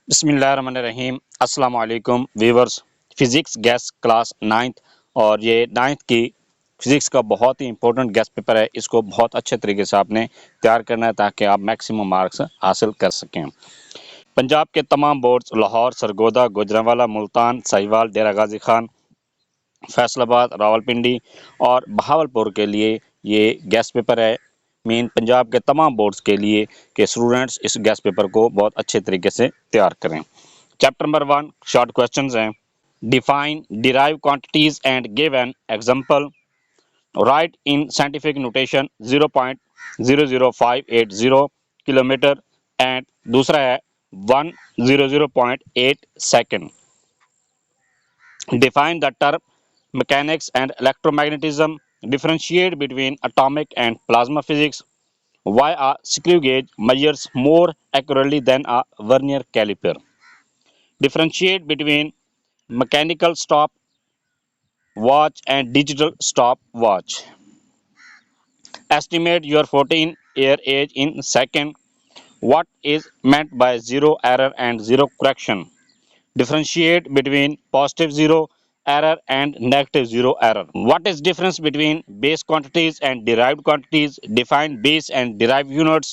बिस्मिल्लाहिर्रहमानिर्रहीम अस्सलाम वालेकुम viewers. Physics gas class 9th और ये 9th की फिज़िक्स का बहुत ही इंपॉर्टेंट गैस पेपर है। इसको बहुत अच्छे तरीके से आपने तैयार करना है ताकि आप मैक्सिमम मार्क्स हासिल कर सकें। पंजाब के तमाम बोर्ड्स लाहौर, सरगोदा, गुजरांवाला, मुल्तान, साहिवाल, डेरा गाजी खान, फैसलाबाद, रावलपिंडी और बहावलपुर के लिए ये गैस पेपर है। मेन पंजाब के तमाम बोर्ड्स के लिए कि स्टूडेंट्स इस गैस पेपर को बहुत अच्छे तरीके से तैयार करें। चैप्टर नंबर 1 शॉर्ट क्वेश्चंस हैं। Define derive quantities and give an example. Right in scientific notation 0.00580 kilometre and दूसरा है 100.8 second. Define the term mechanics and electromagnetism. Differentiate between atomic and plasma physics. Why a screw gauge measures more accurately than a vernier caliper. Differentiate between mechanical stop watch and digital stop watch. Estimate your 14-year age in second. What is meant by zero error and zero correction? Differentiate between positive zero error and negative zero error. What is difference between base quantities and derived quantities? Define base and derived units.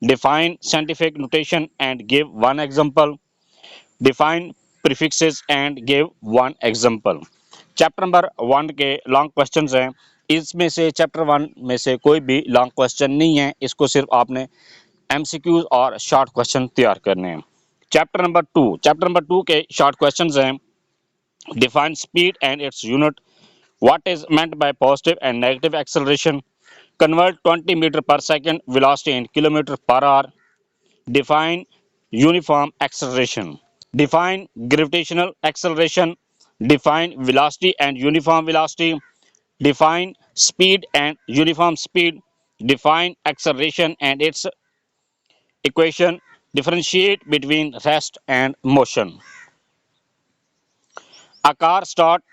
Define scientific notation and give one example. Define prefixes and give one example. Chapter number 1 के long questions हैं। इसमें से chapter 1 में से कोई भी long question नहीं है। इसको सिर्फ आपने एमसीक्यूज और शॉर्ट क्वेश्चन तैयार करने हैं। चैप्टर नंबर 2 के शॉर्ट क्वेश्चंस हैं। Define speed and its unit. What is meant by positive and negative acceleration. Convert 20 metre per second velocity in kilometre per hour. Define uniform acceleration. Define gravitational acceleration. Define velocity and uniform velocity. Define speed and uniform speed. Define acceleration and its equation. Differentiate between rest and motion. A car starts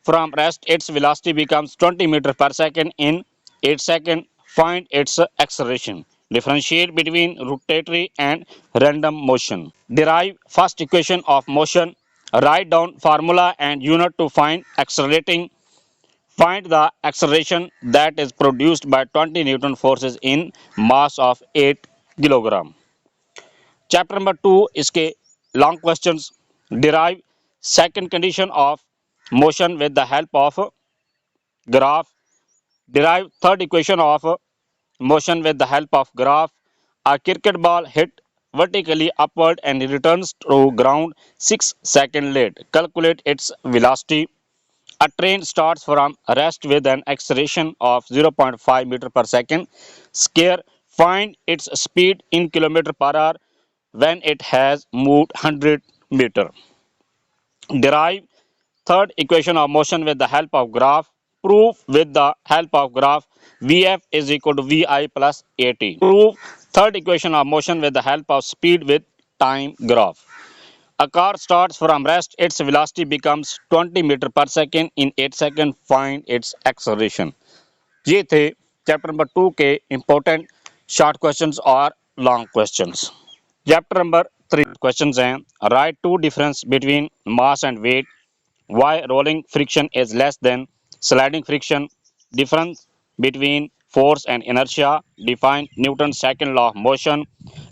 from rest, its velocity becomes 20 meters per second in 8 seconds. Find its acceleration. Differentiate between rotatory and random motion. Derive first equation of motion. Write down formula and unit to find accelerating. Find the acceleration that is produced by 20 Newton forces in mass of 8 kilogram. Chapter number 2 इसके long questions. Derive second condition of motion with the help of graph. Derive third equation of motion with the help of graph. A cricket ball hit vertically upward and returns to ground 6 seconds late. Calculate its velocity. A train starts from rest with an acceleration of 0.5 meter per second. Scare. Find its speed in kilometer per hour when it has moved 100 meter. Derive third equation of motion with the help of graph. Prove with the help of graph Vf is equal to Vi plus At. Prove third equation of motion with the help of speed with time graph. A car starts from rest, its velocity becomes 20 meter per second in 8 seconds. Find its acceleration. ये थे chapter number 2 के important short questions और long questions. Chapter number 3 questions हैं। Write to difference between mass and weight. Why rolling friction is less than sliding friction. Difference between force and inertia. Define Newton's second law of motion.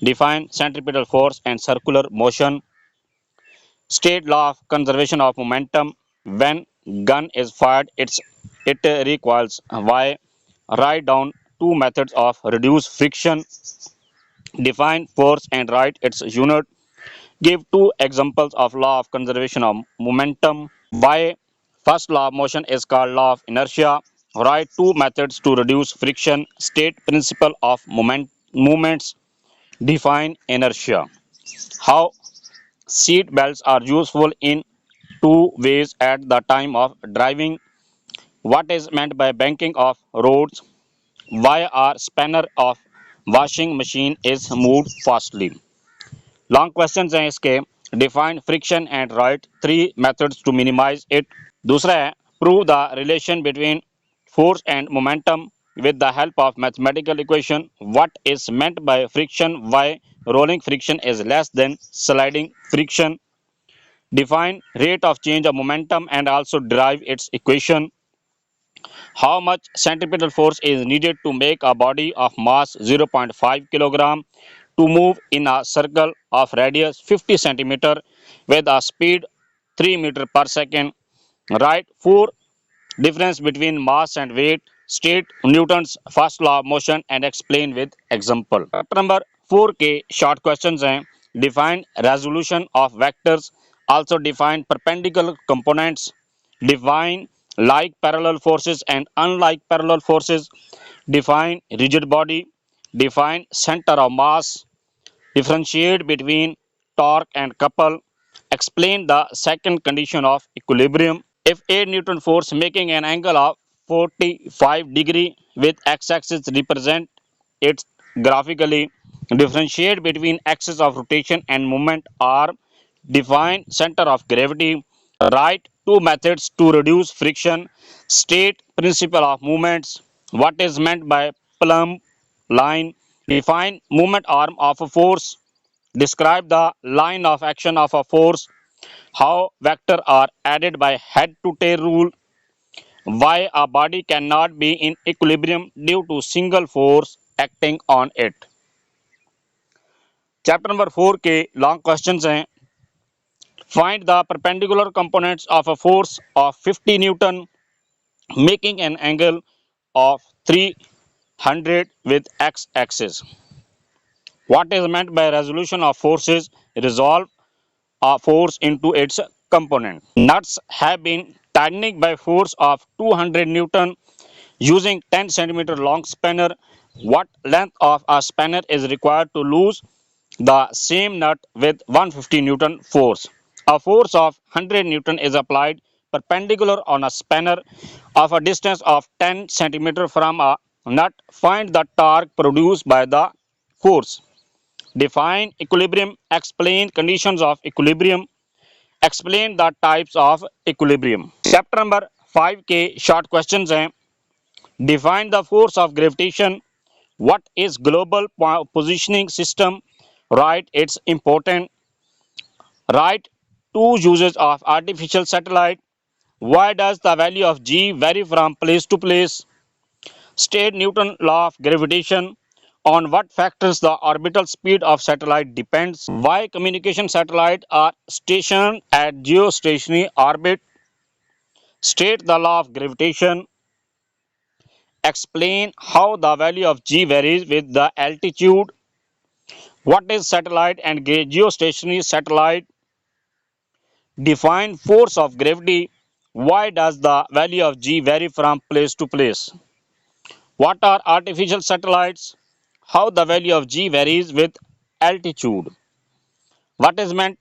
Define centripetal force and circular motion. State law of conservation of momentum. When gun is fired, it recoils. Why? Write down two methods of reduce friction. Define force and write its unit. Give two examples of law of conservation of momentum. Why first law of motion is called law of inertia. Write two methods to reduce friction. State principle of movements. Define inertia. How seat belts are useful in two ways at the time of driving. What is meant by banking of roads. Why a spanner of washing machine is moved fastly. Long question हैं इसके। Define friction and write 3 methods to minimise it. दूसरा है prove the relation between force and momentum. with the help of mathematical equation. What is meant by friction? Why rolling friction is less than sliding friction? Define rate of change of momentum and also derive its equation. How much centripetal force is needed to make a body of mass 0.5 kilogram to move in a circle of radius 50 centimeter with a speed 3 meter per second? Write 4 difference between mass and weight, state Newton's first law of motion and explain with example. Chapter number 4K short questions हैं. Define resolution of vectors, also define perpendicular components, define like parallel forces and unlike parallel forces, define rigid body, define center of mass, differentiate between torque and couple, explain the second condition of equilibrium. If 8 Newton force making an angle of 45 degree with x-axis represent it graphically, differentiate between axis of rotation and movement or define center of gravity, write two methods to reduce friction, state principle of movements, what is meant by plumb line, define movement arm of a force, describe the line of action of a force, how vectors are added by head to tail rule, why a body cannot be in equilibrium due to single force acting on it. Chapter number 4 के long questions हैं. Find the perpendicular components of a force of 50 Newton making an angle of 300 with x-axis. What is meant by resolution of forces? Resolve a force into its component. Nuts have been tightening by force of 200 Newton using 10 centimeter long spanner. What length of a spanner is required to lose the same nut with 150 Newton force? A force of 100 Newton is applied perpendicular on a spanner of a distance of 10 centimeter from a nut. Find the torque produced by the force. Define equilibrium, explain conditions of equilibrium, explain the types of equilibrium. Chapter number 5 के short questions हैं. Define the force of gravitation. What is global positioning system? Write its important. Write two uses of artificial satellite. Why does the value of G vary from place to place? State Newton law of gravitation. On what factors the orbital speed of satellite depends? Why communication satellites are stationed at geostationary orbit? State the law of gravitation. Explain how the value of G varies with the altitude. What is satellite and geostationary satellite? Define force of gravity. Why does the value of G vary from place to place? What are artificial satellites? How the value of G varies with altitude. What is meant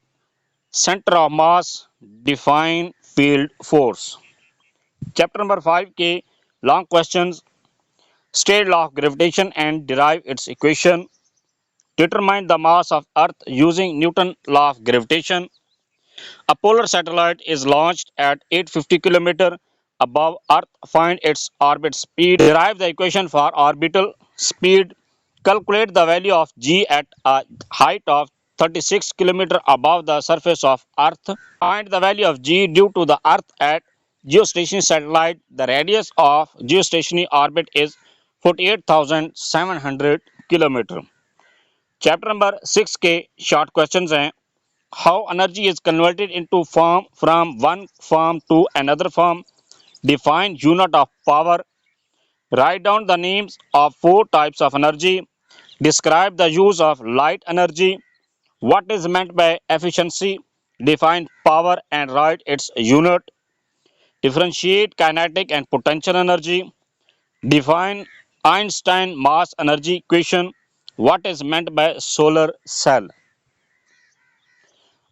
center of mass? Define field force. Chapter number 5 के long questions. State law of gravitation and derive its equation. Determine the mass of Earth using Newton law of gravitation. A polar satellite is launched at 850 km above Earth. Find its orbit speed. Derive the equation for orbital speed. Calculate the value of G at a height of 36 km above the surface of Earth. Find the value of G due to the Earth at geostationary satellite. The radius of geostationary orbit is 48,700 km. Chapter number 6 के short questions हैं. How energy is converted into form from one form to another form. Define unit of power. Write down the names of 4 types of energy. Describe the use of light energy. What is meant by efficiency? Define power and write its unit. Differentiate kinetic and potential energy. Define Einstein mass energy equation. What is meant by solar cell?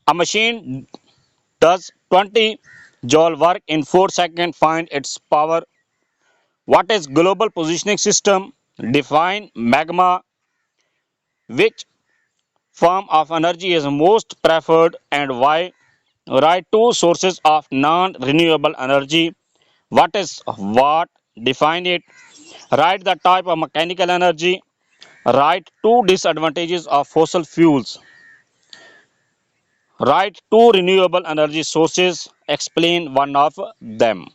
A machine does 20 joule work in 4 seconds. Find its power. What is global positioning system? Define magma. Which form of energy is most preferred and why? Write 2 sources of non-renewable energy. What is watt? Define it. Write the type of mechanical energy. Write two disadvantages of fossil fuels. Write two renewable energy sources. Explain one of them.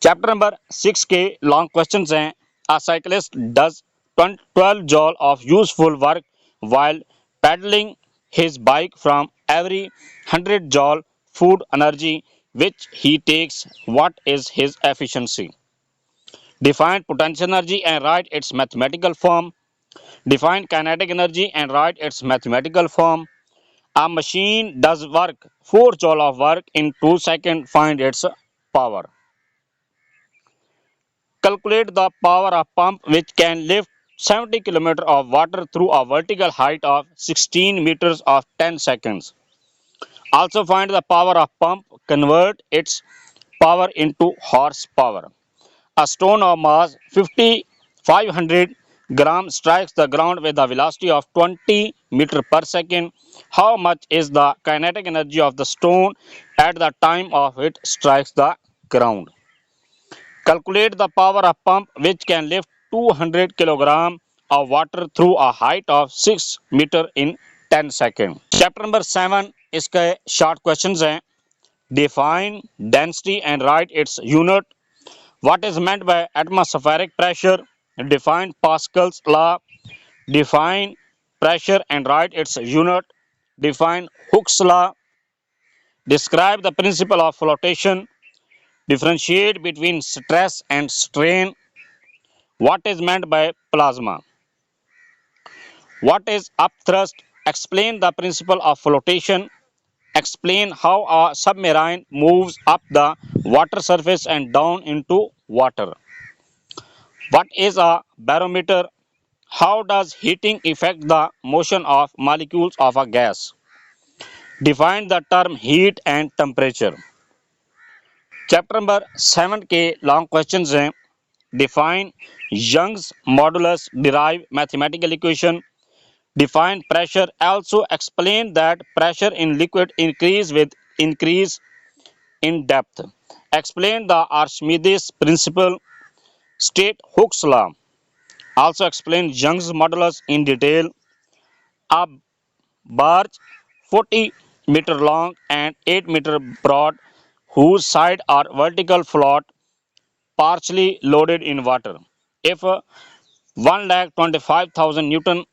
Chapter number 6 के long questions हैं. A cyclist does 12 joule of useful work while pedaling his bike from every 100 joule food energy which he takes. What is his efficiency? Define potential energy and write its mathematical form. Define kinetic energy and write its mathematical form. A machine does work 4 joule of work in 2 seconds. Find its power. Calculate the power of pump which can lift 70 km of water through a vertical height of 16 meters of 10 seconds. Also find the power of pump, convert its power into horsepower. A stone of mass 500 grams strikes the ground with a velocity of 20 meter per second. How much is the kinetic energy of the stone at the time of it strikes the ground? Calculate the power of pump which can lift 200 kg of water through a height of 6 meter in 10 seconds. Chapter number 7 इसके short questions हैं. Define density and write its unit. What is meant by atmospheric pressure? Define Pascal's law. Define pressure and write its unit. Define Hooke's law. Describe the principle of flotation. Differentiate between stress and strain. What is meant by plasma? What is upthrust? Explain the principle of flotation. Explain how a submarine moves up the water surface and down into water. What is a barometer? How does heating affect the motion of molecules of a gas? Define the term heat and temperature. Chapter number 7 के long questions हैं. Define Young's modulus, derive mathematical equation. Define pressure. Also explain that pressure in liquid increase with increase in depth. Explain the Archimedes principle. State Hooke's law. Also explain Young's modulus in detail. A barge 40-meter long and 8-meter broad whose sides are vertical float partially loaded in water. If 1,25,000 Newton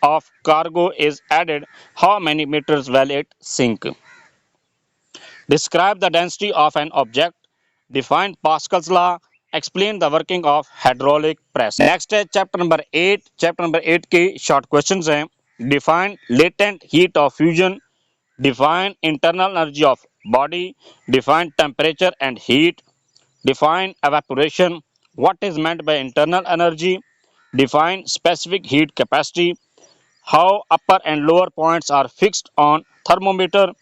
of cargo is added, how many meters will it sink? Describe the density of an object. Define Pascal's law. Explain the working of hydraulic press. Next है chapter number 8. Chapter number 8 के short questions हैं. Define latent heat of fusion. Define internal energy of body. Define temperature and heat. Define evaporation. What is meant by internal energy? Define specific heat capacity. How upper and lower points are fixed on thermometer.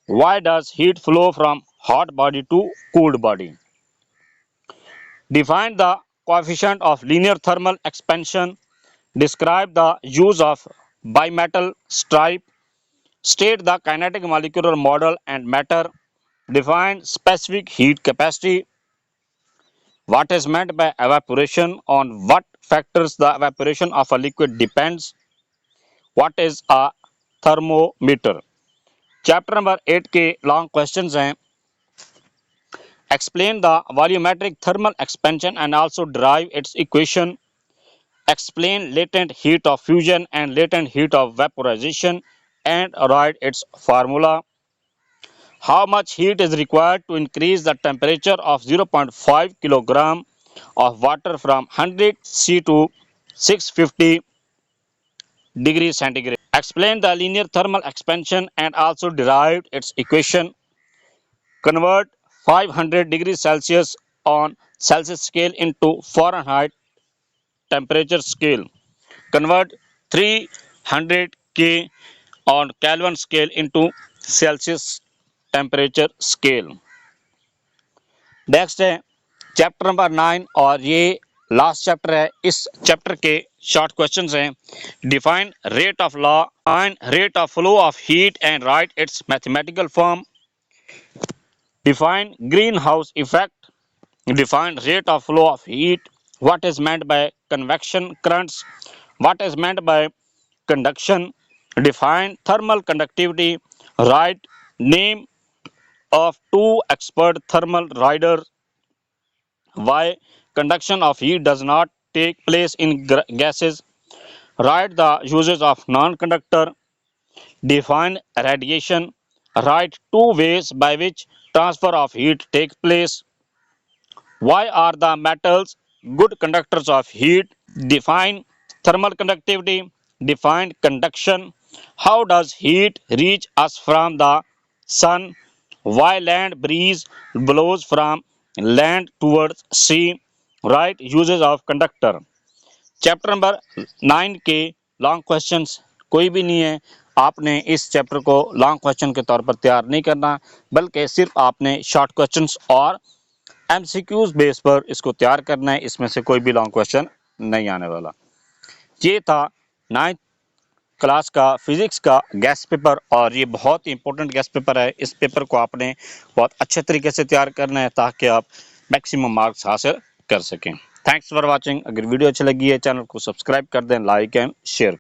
Why does heat flow from hot body to cooled body? Define the coefficient of linear thermal expansion. Describe the use of bimetal stripe. State the kinetic molecular model and matter. Define specific heat capacity. What is meant by evaporation? On what factors the evaporation of a liquid depends? What is a thermometer? Chapter number 8 के long questions हैं. Explain the volumetric thermal expansion and also derive its equation. Explain latent heat of fusion and latent heat of vaporization and write its formula. How much heat is required to increase the temperature of 0.5 kilogram of water from 100 C to 650 degrees centigrade? Explain the linear thermal expansion and also derived its equation. Convert 500 degrees Celsius on Celsius scale into Fahrenheit temperature scale. Convert 300 K on Kelvin scale into Celsius temperature scale. Next है chapter number 9 और ये last chapter है. इस chapter के short questions हैं. Define rate of law. Define rate of flow of heat and right it's mathematical form. Define green house effect. Define rate of flow of heat. What is meant by convection currents? What is meant by conduction? Define thermal conductivity. Write name of two expert thermal riders. Why conduction of heat does not take place in gases. Write the uses of non-conductor. Define radiation. Write two ways by which transfer of heat takes place. Why are the metals good conductors of heat? Define thermal conductivity. Define conduction. How does heat reach us from the sun? Why land breeze blows from land towards sea? Right uses of conductor. Chapter number 9 के long questions कोई भी नहीं है। आपने इस chapter को long question के तौर पर तैयार नहीं करना, बल्कि सिर्फ आपने शॉर्ट क्वेश्चंस और एमसीक्यूज बेस पर इसको तैयार करना है। इसमें से कोई भी लॉन्ग क्वेश्चन नहीं आने वाला। ये था 9th क्लास का फिजिक्स का गेस्ट पेपर और ये बहुत ही इंपॉर्टेंट गेस्ट पेपर है। इस पेपर को आपने बहुत अच्छे तरीके से तैयार करना है ताकि आप मैक्सिमम मार्क्स हासिल कर सकें। Thanks for watching. अगर वीडियो अच्छी लगी है चैनल को सब्सक्राइब कर दें, लाइक एंड शेयर।